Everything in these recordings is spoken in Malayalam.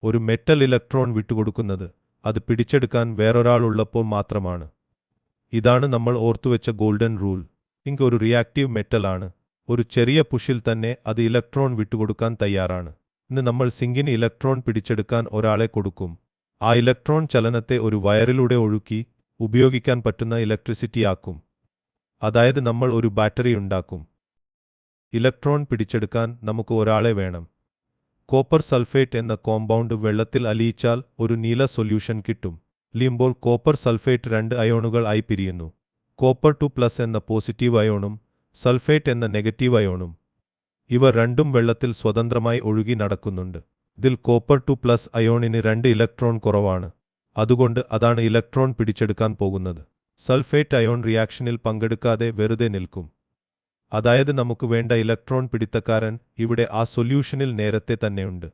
ഒരു മെറ്റൽ ഇലക്ട്രോൺ വിട്ടുകൊടുക്കുന്നത് അത് പിടിച്ചെടുക്കാൻ വേറൊരാൾ ഉള്ളപ്പോൾ മാത്രമാണ്. ഇതാണ് നമ്മൾ ഓർത്തുവെച്ച ഗോൾഡൻ റൂൾ. സിങ്ക് ഒരു റിയാക്റ്റീവ് മെറ്റലാണ്. ഒരു ചെറിയ പുഷിൽ തന്നെ അത് ഇലക്ട്രോൺ വിട്ടുകൊടുക്കാൻ തയ്യാറാണ്. ഇന്ന് നമ്മൾ സിങ്കിന് ഇലക്ട്രോൺ പിടിച്ചെടുക്കാൻ ഒരാളെ കൊടുക്കും. ആ ഇലക്ട്രോൺ ചലനത്തെ ഒരു വയറിലൂടെ ഒഴുക്കി ഉപയോഗിക്കാൻ പറ്റുന്ന ഇലക്ട്രിസിറ്റിയാക്കും. അതായത് നമ്മൾ ഒരു ബാറ്ററി ഉണ്ടാക്കും. ഇലക്ട്രോൺ പിടിച്ചെടുക്കാൻ നമുക്ക് ഒരാളെ വേണം. കോപ്പർ സൾഫേറ്റ് എന്ന കോമ്പൗണ്ട് വെള്ളത്തിൽ അലിയിച്ചാൽ ഒരു നീല സൊല്യൂഷൻ കിട്ടും. അലിയുമ്പോൾ കോപ്പർ സൾഫേറ്റ് 2 അയോണുകൾ ആയി പിരിയുന്നു. കോപ്പർ 2+ എന്ന പോസിറ്റീവ് അയോണും സൾഫേറ്റ് എന്ന നെഗറ്റീവ് അയോണും. ഇവ രണ്ടും വെള്ളത്തിൽ സ്വതന്ത്രമായി ഒഴുകി നടക്കുന്നുണ്ട്. ഇതിൽ കോപ്പർ 2+ അയോണിന് 2 ഇലക്ട്രോൺ കുറവാണ്. അതുകൊണ്ട് അതാണ് ഇലക്ട്രോൺ പിടിച്ചെടുക്കാൻ പോകുന്നത്. സൾഫേറ്റ് അയോൺ റിയാക്ഷനിൽ പങ്കെടുക്കാതെ വെറുതെ നിൽക്കും. അതായത് നമുക്ക് വേണ്ട ഇലക്ട്രോൺ പിടിത്തക്കാരൻ ഇവിടെ ആ സൊല്യൂഷനിൽ നേരത്തെ തന്നെയുണ്ട്.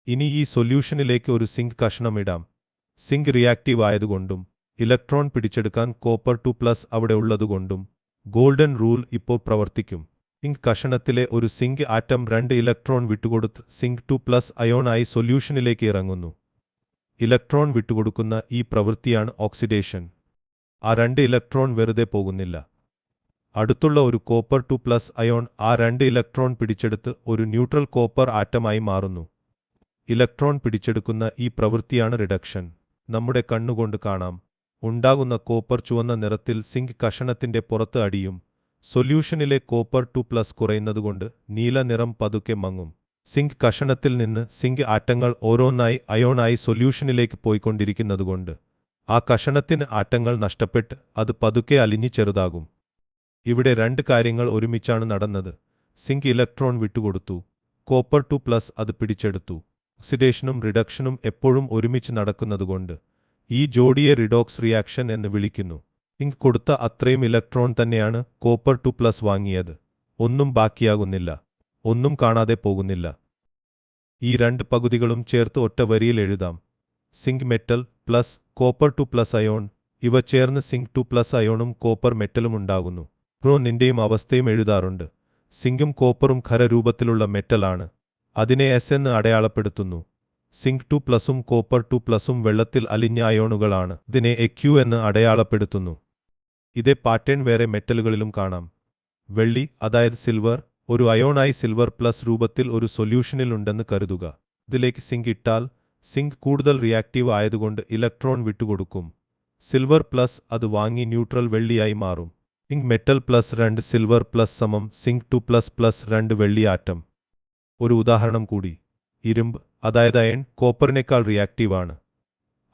ഇനി ഈ സൊല്യൂഷനിലേക്ക് ഒരു സിങ്ക് കഷണം ഇടാം. സിങ്ക് റിയാക്റ്റീവ് ആയതുകൊണ്ടും ഇലക്ട്രോൺ പിടിച്ചെടുക്കാൻ കോപ്പർ 2+ അവിടെ ഉള്ളതുകൊണ്ടും ഗോൾഡൻ റൂൾ ഇപ്പോൾ പ്രവർത്തിക്കും. സിങ്ക് കഷണത്തിലെ ഒരു സിങ്ക് ആറ്റം 2 ഇലക്ട്രോൺ വിട്ടുകൊടുത്ത് സിങ്ക് 2+ അയോണായി സൊല്യൂഷനിലേക്ക് ഇറങ്ങുന്നു. ഇലക്ട്രോൺ വിട്ടുകൊടുക്കുന്ന ഈ പ്രവൃത്തിയാണ് ഓക്സിഡേഷൻ. ആ 2 ഇലക്ട്രോൺ വെറുതെ പോകുന്നില്ല. അടുത്തുള്ള ഒരു കോപ്പർ 2+ അയോൺ ആ 2 ഇലക്ട്രോൺ പിടിച്ചെടുത്ത് ഒരു ന്യൂട്രൽ കോപ്പർ ആറ്റമായി മാറുന്നു. ഇലക്ട്രോൺ പിടിച്ചെടുക്കുന്ന ഈ പ്രവൃത്തിയാണ് റിഡക്ഷൻ. നമ്മുടെ കണ്ണുകൊണ്ട് കാണാം. ഉണ്ടാകുന്ന കോപ്പർ ചുവന്ന നിറത്തിൽ സിങ്ക് കഷണത്തിന്റെ പുറത്ത് അടിയും. സൊല്യൂഷനിലെ കോപ്പർ 2+ കുറയുന്നതുകൊണ്ട് നീല നിറം പതുക്കെ മങ്ങും. സിങ്ക് കഷണത്തിൽ നിന്ന് സിങ്ക് ആറ്റങ്ങൾ ഓരോന്നായി അയോണായി സൊല്യൂഷനിലേക്ക് പോയിക്കൊണ്ടിരിക്കുന്നതുകൊണ്ട് ആ കഷണത്തിന് ആറ്റങ്ങൾ നഷ്ടപ്പെട്ട് അത് പതുക്കെ അലിഞ്ഞ് ചെറുതാകും. ഇവിടെ 2 കാര്യങ്ങൾ ഒരുമിച്ചാണ് നടന്നത്. സിങ്ക് ഇലക്ട്രോൺ വിട്ടുകൊടുത്തു. കോപ്പർ 2+ അത് പിടിച്ചെടുത്തു. ഓക്സിഡേഷനും റിഡക്ഷനും എപ്പോഴും ഒരുമിച്ച് നടക്കുന്നതുകൊണ്ട് ഈ ജോഡിയെ റിഡോക്സ് റിയാക്ഷൻ എന്ന് വിളിക്കുന്നു. സിങ്ക് കൊടുത്ത അത്രയും ഇലക്ട്രോൺ തന്നെയാണ് കോപ്പർ 2+ വാങ്ങിയത്. ഒന്നും ബാക്കിയാകുന്നില്ല. ഒന്നും കാണാതെ പോകുന്നില്ല. ഈ 2 പകുതികളും ചേർത്ത് ഒറ്റ വരിയിൽ എഴുതാം. Zinc metal plus copper 2+ ion. ഇവ ചേർന്ന് സിങ്ക് 2+ അയോണും കോപ്പർ മെറ്റലും ഉണ്ടാകുന്നു. നിന്റെയും അവസ്ഥയും എഴുതാറുണ്ട്. സിങ്കും കോപ്പറും ഖരരൂപത്തിലുള്ള മെറ്റലാണ്. അതിനെ എസ് എന്ന് അടയാളപ്പെടുത്തുന്നു. സിങ്ക് 2+ഉം കോപ്പർ 2+ഉം വെള്ളത്തിൽ അലിഞ്ഞ അയോണുകളാണ്. ഇതിനെ എക്യു എന്ന് അടയാളപ്പെടുത്തുന്നു. ഇതേ പാറ്റേൺ വേറെ മെറ്റലുകളിലും കാണാം. വെള്ളി, അതായത് സിൽവർ, ഒരു അയോണായി സിൽവർ പ്ലസ് രൂപത്തിൽ ഒരു സൊല്യൂഷനിൽ ഉണ്ടെന്ന് കരുതുക. ഇതിലേക്ക് സിങ്ക് ഇട്ടാൽ സിങ്ക് കൂടുതൽ റിയാക്റ്റീവ് ആയതുകൊണ്ട് ഇലക്ട്രോൺ വിട്ടുകൊടുക്കും. സിൽവർ പ്ലസ് അത് വാങ്ങി ന്യൂട്രൽ വെള്ളിയായി മാറും. Zinc metal plus 2 silver plus സമം സിങ്ക് 2+ പ്ലസ് 2 വെള്ളി ആറ്റം. ഒരു ഉദാഹരണം കൂടി. ഇരുമ്പ്, അതായത് അയൺ, കോപ്പറിനേക്കാൾ റിയാക്റ്റീവാണ്.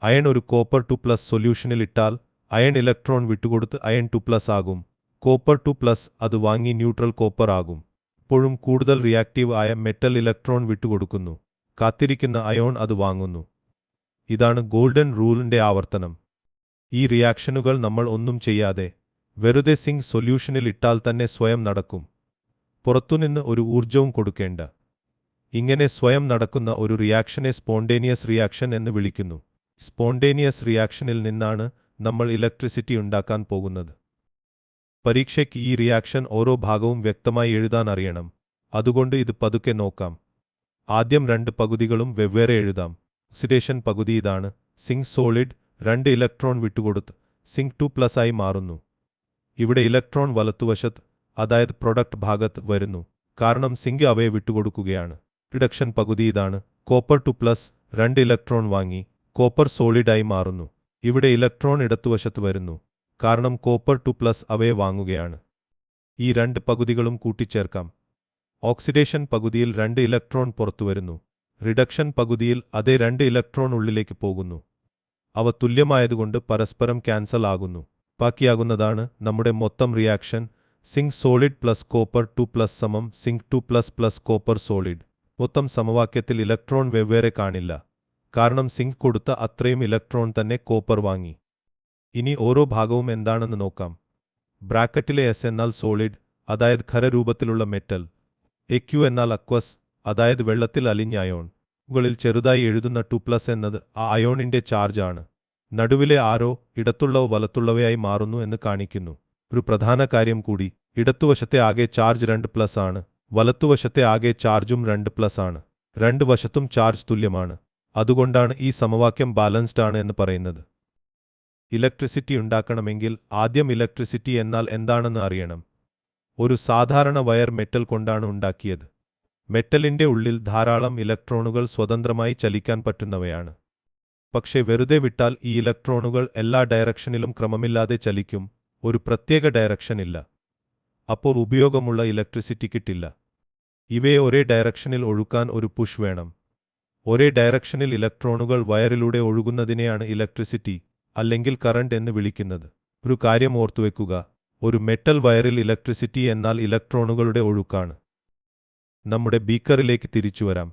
അയൺ ഒരു കോപ്പർ 2+ സൊല്യൂഷനിൽ ഇട്ടാൽ അയൺ ഇലക്ട്രോൺ വിട്ടുകൊടുത്ത് അയൺ 2+ ആകും. കോപ്പർ 2+ അത് വാങ്ങി ന്യൂട്രൽ കോപ്പർ ആകും. ഇപ്പോഴും കൂടുതൽ റിയാക്റ്റീവ് ആയ മെറ്റൽ ഇലക്ട്രോൺ വിട്ടുകൊടുക്കുന്നു. കാത്തിരിക്കുന്ന അയോൺ അത് വാങ്ങുന്നു. ഇതാണ് ഗോൾഡൻ റൂളിന്റെ ആവർത്തനം. ഈ റിയാക്ഷനുകൾ നമ്മൾ ഒന്നും ചെയ്യാതെ വെറുതെ സിങ്ക് സൊല്യൂഷനിൽ ഇട്ടാൽ തന്നെ സ്വയം നടക്കും. പുറത്തുനിന്ന് ഒരു ഊർജവും കൊടുക്കേണ്ട. ഇങ്ങനെ സ്വയം നടക്കുന്ന ഒരു റിയാക്ഷനെ സ്പോണ്ടേനിയസ് റിയാക്ഷൻ എന്ന് വിളിക്കുന്നു. സ്പോണ്ടേനിയസ് റിയാക്ഷനിൽ നിന്നാണ് നമ്മൾ ഇലക്ട്രിസിറ്റി ഉണ്ടാക്കാൻ പോകുന്നത്. പരീക്ഷയ്ക്ക് ഈ റിയാക്ഷൻ ഓരോ ഭാഗവും വ്യക്തമായി എഴുതാൻ അറിയണം. അതുകൊണ്ട് ഇത് പതുക്കെ നോക്കാം. ആദ്യം 2 പകുതികളും വെവ്വേറെ എഴുതാം. ഓക്സിഡേഷൻ പകുതി ഇതാണ്. സിങ്ക് സോളിഡ് 2 ഇലക്ട്രോൺ വിട്ടുകൊടുത്ത് സിങ്ക് 2+ ആയി മാറുന്നു. ഇവിടെ ഇലക്ട്രോൺ വലത്തുവശത്ത്, അതായത് പ്രൊഡക്റ്റ് ഭാഗത്ത് വരുന്നു. കാരണം സിങ്ക് അവയെ വിട്ടുകൊടുക്കുകയാണ്. റിഡക്ഷൻ പകുതി ഇതാണ്. കോപ്പർ 2+ 2 ഇലക്ട്രോൺ വാങ്ങി കോപ്പർ സോളിഡായി മാറുന്നു. ഇവിടെ ഇലക്ട്രോൺ ഇടത്തുവശത്ത് വരുന്നു. കാരണം കോപ്പർ 2+ അവയെ വാങ്ങുകയാണ്. ഈ 2 പകുതികളും കൂട്ടിച്ചേർക്കാം. ഓക്സിഡേഷൻ പകുതിയിൽ 2 ഇലക്ട്രോൺ പുറത്തുവരുന്നു. റിഡക്ഷൻ പകുതിയിൽ അതേ 2 ഇലക്ട്രോൺ ഉള്ളിലേക്ക് പോകുന്നു. അവ തുല്യമായതുകൊണ്ട് പരസ്പരം ക്യാൻസൽ ആകുന്നു. ബാക്കിയാകുന്നതാണ് നമ്മുടെ മൊത്തം reaction. Zinc solid plus copper 2+ സമം സിങ്ക് 2+ പ്ലസ് കോപ്പർ സോളിഡ്. മൊത്തം സമവാക്യത്തിൽ ഇലക്ട്രോൺ വെവ്വേറെ കാണില്ല. കാരണം സിങ്ക് കൊടുത്ത അത്രയും ഇലക്ട്രോൺ തന്നെ കോപ്പർ വാങ്ങി. ഇനി ഓരോ ഭാഗവും എന്താണെന്ന് നോക്കാം. ബ്രാക്കറ്റിലെ എസ് എന്നാൽ സോളിഡ്, അതായത് ഖരരൂപത്തിലുള്ള മെറ്റൽ. എക്യു എന്നാൽ അക്വസ്, അതായത് വെള്ളത്തിൽ അലിഞ്ഞ അയോൺ. മുകളിൽ ചെറുതായി എഴുതുന്ന 2+ എന്നത് ആ അയോണിന്റെ ചാർജ് ആണ്. നടുവിലെ ആരോ ഇടത്തുള്ളവ വലത്തുള്ളവയായി മാറുന്നു എന്ന് കാണിക്കുന്നു. ഒരു പ്രധാന കാര്യം കൂടി. ഇടത്തുവശത്തെ ആകെ ചാർജ് 2+ ആണ്. വലത്തുവശത്തെ ആകെ ചാർജും 2+ ആണ്. 2 വശത്തും ചാർജ് തുല്യമാണ്. അതുകൊണ്ടാണ് ഈ സമവാക്യം ബാലൻസ്ഡ് ആണ് എന്ന് പറയുന്നത്. ഇലക്ട്രിസിറ്റി ഉണ്ടാക്കണമെങ്കിൽ ആദ്യം ഇലക്ട്രിസിറ്റി എന്നാൽ എന്താണെന്ന് അറിയണം. ഒരു സാധാരണ വയർ മെറ്റൽ കൊണ്ടാണ് ഉണ്ടാക്കിയത്. മെറ്റലിന്റെ ഉള്ളിൽ ധാരാളം ഇലക്ട്രോണുകൾ സ്വതന്ത്രമായി ചലിക്കാൻ പറ്റുന്നവയാണ്. പക്ഷേ വെറുതെ വിട്ടാൽ ഈ ഇലക്ട്രോണുകൾ എല്ലാ ഡയറക്ഷനിലും ക്രമമില്ലാതെ ചലിക്കും, ഒരു പ്രത്യേക ഡയറക്ഷൻ ഇല്ല. അപ്പോൾ ഉപയോഗമുള്ള ഇലക്ട്രിസിറ്റി കിട്ടില്ല. ഇവയെ ഒരേ ഡയറക്ഷനിൽ ഒഴുക്കാൻ ഒരു പുഷ് വേണം. ഒരേ ഡയറക്ഷനിൽ ഇലക്ട്രോണുകൾ വയറിലൂടെ ഒഴുകുന്നതിനെയാണ് ഇലക്ട്രിസിറ്റി അല്ലെങ്കിൽ കറണ്ട് എന്ന് വിളിക്കുന്നത്. ഒരു കാര്യം ഓർത്തുവെക്കുക, ഒരു മെറ്റൽ വയറിൽ ഇലക്ട്രിസിറ്റി എന്നാൽ ഇലക്ട്രോണുകളുടെ ഒഴുക്കാണ്. നമ്മുടെ ബീക്കറിലേക്ക് തിരിച്ചുവരാം.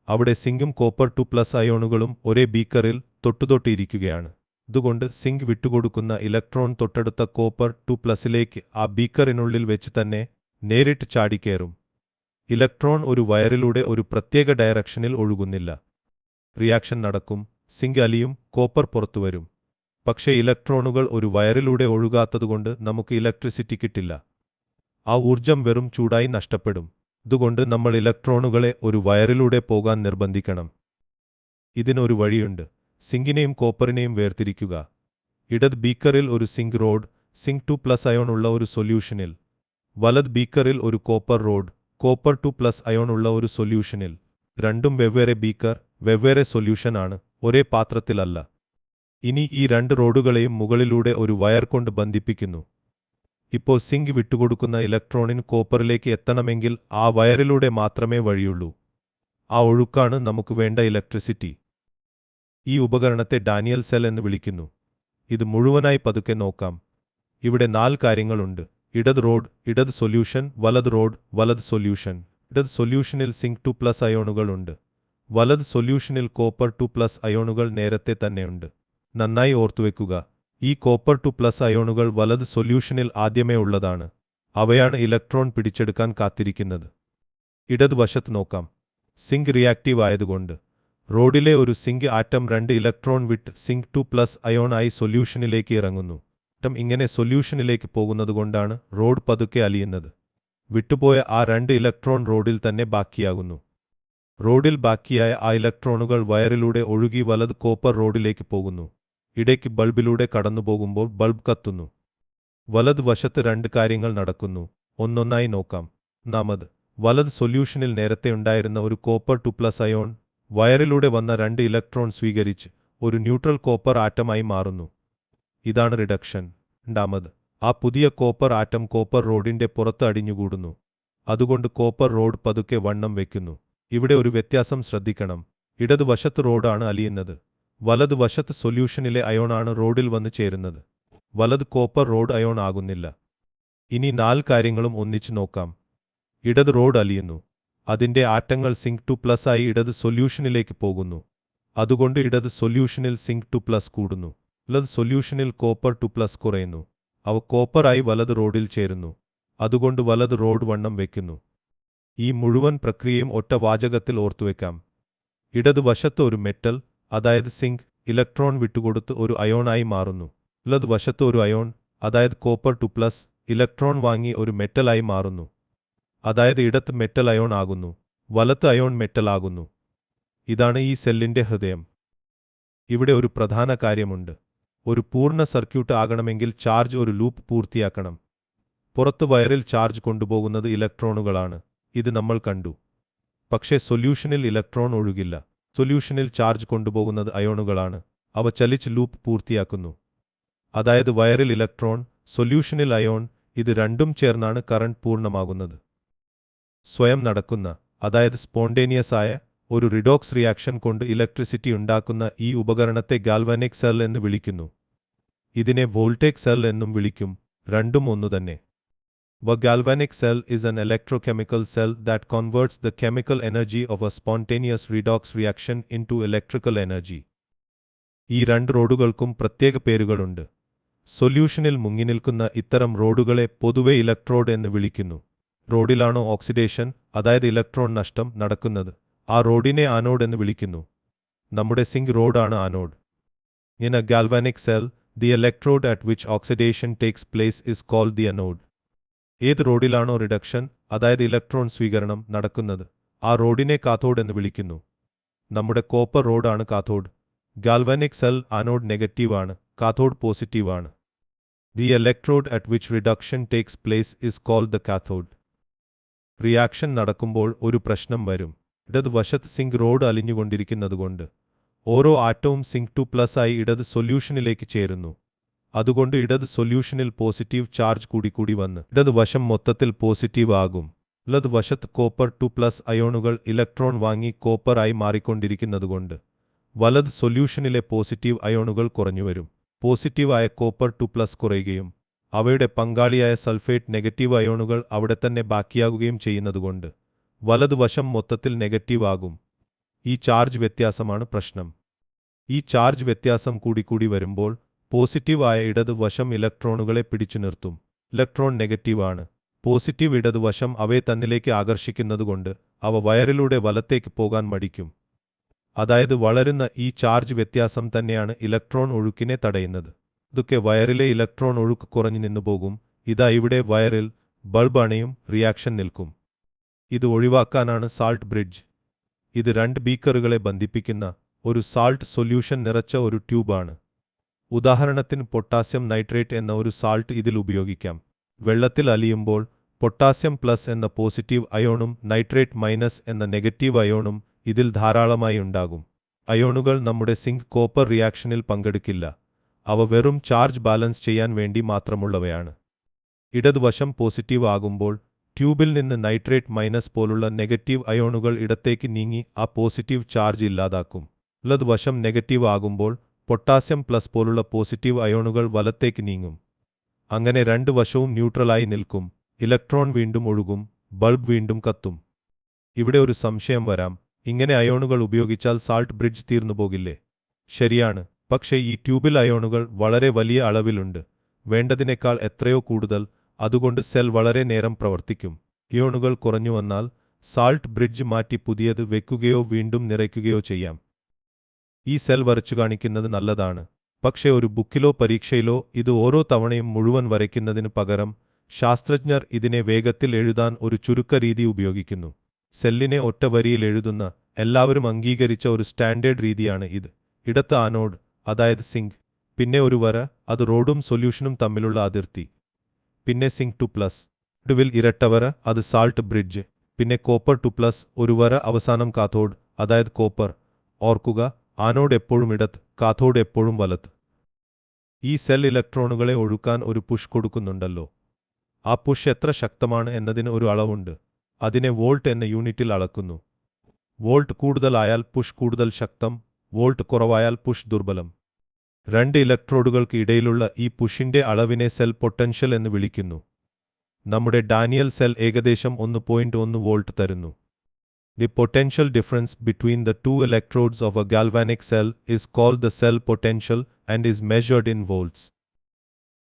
അവിടെ സിങ്കും കോപ്പർ 2+ അയോണുകളും ഒരേ ബീക്കറിൽ തൊട്ടുതൊട്ടിയിരിക്കുകയാണ്. അതുകൊണ്ട് സിങ്ക് വിട്ടുകൊടുക്കുന്ന ഇലക്ട്രോൺ തൊട്ടടുത്ത കോപ്പർ 2+ലേക്ക് ആ ബീക്കറിനുള്ളിൽ വെച്ച് തന്നെ നേരിട്ട് ചാടിക്കയറും. ഇലക്ട്രോൺ ഒരു വയറിലൂടെ ഒരു പ്രത്യേക ഡയറക്ഷനിൽ ഒഴുകുന്നില്ല. റിയാക്ഷൻ നടക്കും, സിങ്ക് അലിയും, കോപ്പർ പുറത്തുവരും. പക്ഷേ ഇലക്ട്രോണുകൾ ഒരു വയറിലൂടെ ഒഴുകാത്തതുകൊണ്ട് നമുക്ക് ഇലക്ട്രിസിറ്റി കിട്ടില്ല. ആ ഊർജം വെറും ചൂടായി നഷ്ടപ്പെടും. അതുകൊണ്ട് നമ്മൾ ഇലക്ട്രോണുകളെ ഒരു വയറിലൂടെ പോകാൻ നിർബന്ധിക്കണം. ഇതിനൊരു വഴിയുണ്ട്. സിങ്കിനെയും കോപ്പറിനെയും വേർതിരിക്കുക. ഇടത് ബീക്കറിൽ ഒരു സിങ്ക് റോഡ്, സിങ്ക് 2+ അയോൺ ഉള്ള ഒരു സൊല്യൂഷനിൽ. വലത് ബീക്കറിൽ ഒരു കോപ്പർ റോഡ്, കോപ്പർ 2+ അയോൺ ഉള്ള ഒരു സൊല്യൂഷനിൽ. രണ്ടും വെവ്വേറെ ബീക്കർ, വെവ്വേറെ സൊല്യൂഷൻ ആണ്, ഒരേ പാത്രത്തിലല്ല. ഇനി ഈ രണ്ട് റോഡുകളെയും മുകളിലൂടെ ഒരു വയർ കൊണ്ട് ബന്ധിപ്പിക്കുന്നു. ഇപ്പോൾ സിങ്ക് വിട്ടുകൊടുക്കുന്ന ഇലക്ട്രോണിന് കോപ്പറിലേക്ക് എത്തണമെങ്കിൽ ആ വയറിലൂടെ മാത്രമേ വഴിയുള്ളൂ. ആ ഒഴുക്കാണ് നമുക്ക് വേണ്ട ഇലക്ട്രിസിറ്റി. ഈ ഉപകരണത്തെ ഡാനിയൽ സെൽ എന്ന് വിളിക്കുന്നു. ഇത് മുഴുവനായി പതുക്കെ നോക്കാം. ഇവിടെ 4 കാര്യങ്ങളുണ്ട്. ഇടത് റോഡ്, ഇടത് സൊല്യൂഷൻ, വലത് റോഡ്, വലത് സൊല്യൂഷൻ. ഇടത് സൊല്യൂഷനിൽ സിങ്ക് 2+ അയോണുകൾ ഉണ്ട്. വലത് സൊല്യൂഷനിൽ കോപ്പർ 2+ അയോണുകൾ നേരത്തെ തന്നെയുണ്ട്. നന്നായി ഓർത്തുവെക്കുക, ഈ കോപ്പർ 2+ അയോണുകൾ വലത് സൊല്യൂഷനിൽ ആദ്യമേ ഉള്ളതാണ്. അവയാണ് ഇലക്ട്രോൺ പിടിച്ചെടുക്കാൻ കാത്തിരിക്കുന്നത്. ഇടതുവശത്ത് നോക്കാം. സിങ്ക് റിയാക്റ്റീവ് ആയതുകൊണ്ട് റോഡിലെ ഒരു സിങ്ക് ആറ്റം 2 ഇലക്ട്രോൺ വിട്ട് സിങ്ക് 2+ അയോൺ ആയി സൊല്യൂഷനിലേക്ക് ഇറങ്ങുന്നു. ആറ്റം ഇങ്ങനെ സൊല്യൂഷനിലേക്ക് പോകുന്നതുകൊണ്ടാണ് റോഡ് പതുക്കെ അലിയുന്നത്. വിട്ടുപോയ ആ 2 ഇലക്ട്രോൺ റോഡിൽ തന്നെ ബാക്കിയാകുന്നു. റോഡിൽ ബാക്കിയായ ആ ഇലക്ട്രോണുകൾ വയറിലൂടെ ഒഴുകി വലത് കോപ്പർ റോഡിലേക്ക് പോകുന്നു. ഇടയ്ക്ക് ബൾബിലൂടെ കടന്നുപോകുമ്പോൾ ബൾബ് കത്തുന്നു. വലത് വശത്ത് 2 കാര്യങ്ങൾ നടക്കുന്നു. ഒന്നൊന്നായി നോക്കാം. ഒന്നാമത്, വലത് സൊല്യൂഷനിൽ നേരത്തെ ഉണ്ടായിരുന്ന ഒരു കോപ്പർ 2+ അയോൺ വയറിലൂടെ വന്ന 2 ഇലക്ട്രോൺ സ്വീകരിച്ച് ഒരു ന്യൂട്രൽ കോപ്പർ ആറ്റമായി മാറുന്നു. ഇതാണ് റിഡക്ഷൻ. രണ്ടാമത്, ആ പുതിയ കോപ്പർ ആറ്റം കോപ്പർ റോഡിന്റെ പുറത്ത് അടിഞ്ഞുകൂടുന്നു. അതുകൊണ്ട് കോപ്പർ റോഡ് പതുക്കെ വണ്ണം വയ്ക്കുന്നു. ഇവിടെ ഒരു വ്യത്യാസം ശ്രദ്ധിക്കണം. ഇടതുവശത്ത് റോഡാണ് അലിയുന്നത്. വലത് വശത്ത് സൊല്യൂഷനിലെ അയോണാണ് റോഡിൽ വന്നു ചേരുന്നത്. വലത് കോപ്പർ റോഡ് അയോൺ ആകുന്നില്ല. ഇനി 4 കാര്യങ്ങളും ഒന്നിച്ചു നോക്കാം. ഇടത് റോഡ് അലിയുന്നു. അതിന്റെ ആറ്റങ്ങൾ സിങ്ക് 2+ ആയി ഇടത് സൊല്യൂഷനിലേക്ക് പോകുന്നു. അതുകൊണ്ട് ഇടത് സൊല്യൂഷനിൽ സിങ്ക് 2+ കൂടുന്നു. വലത് സൊല്യൂഷനിൽ കോപ്പർ 2+ കുറയുന്നു. അവ കോപ്പറായി വലത് റോഡിൽ ചേരുന്നു. അതുകൊണ്ട് വലത് റോഡ് വണ്ണം വയ്ക്കുന്നു. ഈ മുഴുവൻ പ്രക്രിയയും ഒറ്റ വാചകത്തിൽ ഓർത്തുവെക്കാം. ഇടതുവശത്ത് ഒരു മെറ്റൽ, അതായത് സിങ്ക്, ഇലക്ട്രോൺ വിട്ടുകൊടുത്ത് ഒരു അയോണായി മാറുന്നു. വലത് വശത്ത് ഒരു അയോൺ, അതായത് കോപ്പർ 2+, ഇലക്ട്രോൺ വാങ്ങി ഒരു മെറ്റലായി മാറുന്നു. അതായത് ഇടത്ത് മെറ്റൽ അയോൺ ആകുന്നു, വലത്ത് അയോൺ മെറ്റൽ ആകുന്നു. ഇതാണ് ഈ സെല്ലിന്റെ ഹൃദയം. ഇവിടെ ഒരു പ്രധാന കാര്യമുണ്ട്. ഒരു പൂർണ്ണ സർക്യൂട്ട് ആകണമെങ്കിൽ ചാർജ് ഒരു ലൂപ്പ് പൂർത്തിയാക്കണം. പുറത്ത് വയറിൽ ചാർജ് കൊണ്ടുപോകുന്നത് ഇലക്ട്രോണുകളാണ്. ഇത് നമ്മൾ കണ്ടു. പക്ഷേ സൊല്യൂഷനിൽ ഇലക്ട്രോൺ ഒഴുകില്ല. സൊല്യൂഷനിൽ ചാർജ് കൊണ്ടുപോകുന്നത് അയോണുകളാണ്. അവ ചലിച്ച് ലൂപ്പ് പൂർത്തിയാക്കുന്നു. അതായത് വയറിൽ ഇലക്ട്രോൺ, സൊല്യൂഷനിൽ അയോൺ, ഇത് രണ്ടും ചേർന്നാണ് കറണ്ട് പൂർണ്ണമാകുന്നത്. സ്വയം നടക്കുന്ന, അതായത് സ്പോണ്ടേനിയസ് ആയ ഒരു റിഡോക്സ് റിയാക്ഷൻ കൊണ്ട് ഇലക്ട്രിസിറ്റി ഉണ്ടാക്കുന്ന ഈ ഉപകരണത്തെ ഗാൽവാനിക് സെൽ എന്ന് വിളിക്കുന്നു. ഇതിനെ വോൾട്ടേക് സെൽ എന്നും വിളിക്കും. രണ്ടും ഒന്നുതന്നെ. A galvanic cell is an electrochemical cell that converts the chemical energy of a spontaneous redox reaction into electrical energy. ഈ 2 റോഡുകൾക്കും പ്രത്യേക പേരുകളുണ്ട്. സൊല്യൂഷനിൽ മുങ്ങിനിൽക്കുന്ന ഇത്തരം റോഡുകളെ പൊതുവെ ഇലക്ട്രോഡ് എന്ന് വിളിക്കുന്നു. റോഡിലാണോ ഓക്സിഡേഷൻ, അതായത് ഇലക്ട്രോൺ നഷ്ടം, നടക്കുന്നത്, ആ റോഡിനെ ആനോഡ് എന്ന് വിളിക്കുന്നു. നമ്മുടെ സിങ്ക് റോഡാണ് anode. In a galvanic cell, the electrode at which oxidation takes place is called the anode. ഏത് റോഡിലാണോ റിഡക്ഷൻ, അതായത് ഇലക്ട്രോൺ സ്വീകരണം, നടക്കുന്നത്, ആ റോഡിനെ കാഥോഡ് എന്ന് വിളിക്കുന്നു. നമ്മുടെ കോപ്പർ റോഡാണ് കാഥോഡ്. ഗാൽവാനിക് സെൽ ആനോഡ് നെഗറ്റീവാണ്, കാഥോഡ് പോസിറ്റീവാണ്. The electrode at which reduction takes place is called the cathode. Reaction നടക്കുമ്പോൾ ഒരു പ്രശ്നം വരും. ഇടതുവശത്ത് സിങ്ക് റോഡ് അലിഞ്ഞുകൊണ്ടിരിക്കുന്നതുകൊണ്ട് ഓരോ ആറ്റവും സിങ്ക് 2+ ആയി ഇടത് സൊല്യൂഷനിലേക്ക് ചേരുന്നു. അതുകൊണ്ട് ഇടത് സൊല്യൂഷനിൽ പോസിറ്റീവ് ചാർജ് കൂടിക്കൂടി വന്ന് ഇടതുവശം മൊത്തത്തിൽ പോസിറ്റീവ് ആകും. വലതുവശത്ത് കോപ്പർ 2+ അയോണുകൾ ഇലക്ട്രോൺ വാങ്ങി കോപ്പർ ആയി മാറിക്കൊണ്ടിരിക്കുന്നതുകൊണ്ട് വലത് സൊല്യൂഷനിലെ പോസിറ്റീവ് അയോണുകൾ കുറഞ്ഞുവരും. പോസിറ്റീവായ കോപ്പർ 2+ കുറയുകയും അവയുടെ പങ്കാളിയായ സൾഫേറ്റ് നെഗറ്റീവ് അയോണുകൾ അവിടെ തന്നെ ബാക്കിയാകുകയും ചെയ്യുന്നതുകൊണ്ട് വലതുവശം മൊത്തത്തിൽ നെഗറ്റീവ് ആകും. ഈ ചാർജ് വ്യത്യാസമാണ് പ്രശ്നം. ഈ ചാർജ് വ്യത്യാസം കൂടിക്കൂടി വരുമ്പോൾ പോസിറ്റീവ് ആയ ഇടതുവശം ഇലക്ട്രോണുകളെ പിടിച്ചു നിർത്തും. ഇലക്ട്രോൺ നെഗറ്റീവാണ്. പോസിറ്റീവ് ഇടതുവശം അവയെ തന്നിലേക്ക് ആകർഷിക്കുന്നതുകൊണ്ട് അവ വയറിലൂടെ വലത്തേക്ക് പോകാൻ മടിക്കും. അതായത് വളരുന്ന ഈ ചാർജ് വ്യത്യാസം തന്നെയാണ് ഇലക്ട്രോൺ ഒഴുക്കിനെ തടയുന്നത്. ഇതൊക്കെ വയറിലെ ഇലക്ട്രോൺ ഒഴുക്ക് കുറഞ്ഞു നിന്നുപോകും. ഇതാ ഇവിടെ വയറിൽ ബൾബ് അണയും, റിയാക്ഷൻ നിൽക്കും. ഇത് ഒഴിവാക്കാനാണ് സാൾട്ട് ബ്രിഡ്ജ്. ഇത് 2 ബീക്കറുകളെ ബന്ധിപ്പിക്കുന്ന ഒരു സാൾട്ട് സൊല്യൂഷൻ നിറച്ച ഒരു ട്യൂബാണ്. ഉദാഹരണത്തിന് പൊട്ടാസ്യം നൈട്രേറ്റ് എന്ന ഒരു സാൾട്ട് ഇതിൽ ഉപയോഗിക്കാം. വെള്ളത്തിൽ അലിയുമ്പോൾ പൊട്ടാസ്യം പ്ലസ് എന്ന പോസിറ്റീവ് അയോണും നൈട്രേറ്റ് മൈനസ് എന്ന നെഗറ്റീവ് അയോണും ഇതിൽ ധാരാളമായി ഉണ്ടാകും. അയോണുകൾ നമ്മുടെ സിങ്ക് കോപ്പർ റിയാക്ഷനിൽ പങ്കെടുക്കില്ല. അവ വെറും ചാർജ് ബാലൻസ് ചെയ്യാൻ വേണ്ടി മാത്രമുള്ളവയാണ്. ഇടതുവശം പോസിറ്റീവ് ആകുമ്പോൾ ട്യൂബിൽ നിന്ന് നൈട്രേറ്റ് മൈനസ് പോലുള്ള നെഗറ്റീവ് അയോണുകൾ ഇടത്തേക്ക് നീങ്ങി ആ പോസിറ്റീവ് ചാർജ് ഇല്ലാതാക്കും. വലതുവശം നെഗറ്റീവ് ആകുമ്പോൾ പൊട്ടാസ്യം പ്ലസ് പോലുള്ള പോസിറ്റീവ് അയോണുകൾ വലത്തേക്ക് നീങ്ങും. അങ്ങനെ 2 വശവും ന്യൂട്രലായി നിൽക്കും. ഇലക്ട്രോൺ വീണ്ടും ഒഴുകും, ബൾബ് വീണ്ടും കത്തും. ഇവിടെ ഒരു സംശയം വരാം, ഇങ്ങനെ അയോണുകൾ ഉപയോഗിച്ചാൽ സാൾട്ട് ബ്രിഡ്ജ് തീർന്നുപോകില്ലേ? ശരിയാണ്, പക്ഷേ ഈ ട്യൂബിൽ അയോണുകൾ വളരെ വലിയ അളവിലുണ്ട്, വേണ്ടതിനേക്കാൾ എത്രയോ കൂടുതൽ. അതുകൊണ്ട് സെൽ വളരെ നേരം പ്രവർത്തിക്കും. അയോണുകൾ കുറഞ്ഞു വന്നാൽ സാൾട്ട് ബ്രിഡ്ജ് മാറ്റി പുതിയത് വെക്കുകയോ വീണ്ടും നിറയ്ക്കുകയോ ചെയ്യാം. ഈ സെൽ വരച്ചു കാണിക്കുന്നത് നല്ലതാണ്, പക്ഷേ ഒരു ബുക്കിലോ പരീക്ഷയിലോ ഇത് ഓരോ തവണയും മുഴുവൻ വരയ്ക്കുന്നതിന് പകരം ശാസ്ത്രജ്ഞർ ഇതിനെ വേഗത്തിൽ എഴുതാൻ ഒരു ചുരുക്ക രീതി ഉപയോഗിക്കുന്നു. സെല്ലിനെ ഒറ്റ വരിയിൽ എഴുതുന്ന എല്ലാവരും അംഗീകരിച്ച ഒരു സ്റ്റാൻഡേർഡ് രീതിയാണ് ഇത്. ഇടത്ത് ആനോഡ്, അതായത് സിങ്ക്, പിന്നെ ഒരു വര, അത് റോഡും സൊല്യൂഷനും തമ്മിലുള്ള അതിർത്തി, പിന്നെ സിങ്ക് 2+, ഒടുവിൽ ഇരട്ടവര, അത് സാൾട്ട് ബ്രിഡ്ജ്, പിന്നെ കോപ്പർ 2+, ഒരു വര, അവസാനം കാഥോഡ്, അതായത് കോപ്പർ. ഓർക്കുക, ആനോഡ് എപ്പോഴും ഇടത്ത്, കാഥോഡ് എപ്പോഴും വലത്ത്. ഈ സെൽ ഇലക്ട്രോണുകളെ ഒഴുക്കാൻ ഒരു പുഷ് കൊടുക്കുന്നുണ്ടല്ലോ. ആ പുഷ് എത്ര ശക്തമാണ് എന്നതിന് ഒരു അളവുണ്ട്. അതിനെ വോൾട്ട് എന്ന യൂണിറ്റിൽ അളക്കുന്നു. വോൾട്ട് കൂടുതലായാൽ പുഷ് കൂടുതൽ ശക്തം, വോൾട്ട് കുറവായാൽ പുഷ് ദുർബലം. 2 ഇലക്ട്രോഡുകൾക്ക് ഇടയിലുള്ള ഈ പുഷിന്റെ അളവിനെ സെൽ പൊട്ടൻഷ്യൽ എന്ന് വിളിക്കുന്നു. നമ്മുടെ ഡാനിയൽ സെൽ ഏകദേശം 1.1 വോൾട്ട് തരുന്നു. The potential difference between the 2 electrodes of a galvanic cell is called the cell potential and is measured in volts.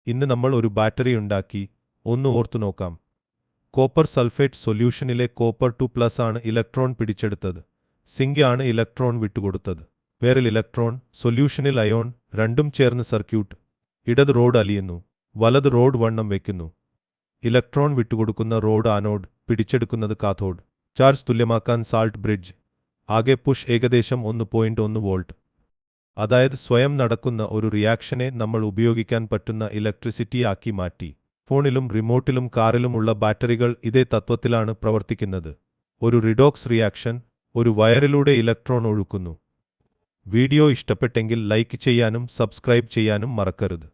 ഇന്ന് നമ്മൾ ഒരു ബാറ്ററി ഉണ്ടാക്കി. ഒന്ന് ഓർത്തുനോക്കാം. കോപ്പർ സൾഫേറ്റ് സൊല്യൂഷനിലെ കോപ്പർ 2+ ആണ് ഇലക്ട്രോൺ പിടിച്ചെടുത്തത്. സിങ്ക് ആണ് ഇലക്ട്രോൺ വിട്ടുകൊടുത്തത്. വേറിൽ ഇലക്ട്രോൺ, സൊല്യൂഷനിൽ അയോൺ, രണ്ടും ചേർന്ന് സർക്യൂട്ട്. ഇടത് റോഡ് അലിയുന്നു, വലത് റോഡ് വണ്ണം വയ്ക്കുന്നു. ഇലക്ട്രോൺ വിട്ടുകൊടുക്കുന്ന റോഡ് ആനോഡ്, പിടിച്ചെടുക്കുന്നത് കാഥോഡ്. ചാർജ് തുല്യമാക്കാൻ സാൾട്ട് ബ്രിഡ്ജ്. ആകെ പുഷ് ഏകദേശം 1.1 വോൾട്ട്. അതായത് സ്വയം നടക്കുന്ന ഒരു റിയാക്ഷനെ നമ്മൾ ഉപയോഗിക്കാൻ പറ്റുന്ന ഇലക്ട്രിസിറ്റി ആക്കി മാറ്റി. ഫോണിലും റിമോട്ടിലും കാറിലുമുള്ള ബാറ്ററികൾ ഇതേ തത്വത്തിലാണ് പ്രവർത്തിക്കുന്നത്. ഒരു റിഡോക്സ് റിയാക്ഷൻ, ഒരു വയറിലൂടെ ഇലക്ട്രോൺ ഒഴുക്കുന്നു. വീഡിയോ ഇഷ്ടപ്പെട്ടെങ്കിൽ ലൈക്ക് ചെയ്യാനും സബ്സ്ക്രൈബ് ചെയ്യാനും മറക്കരുത്.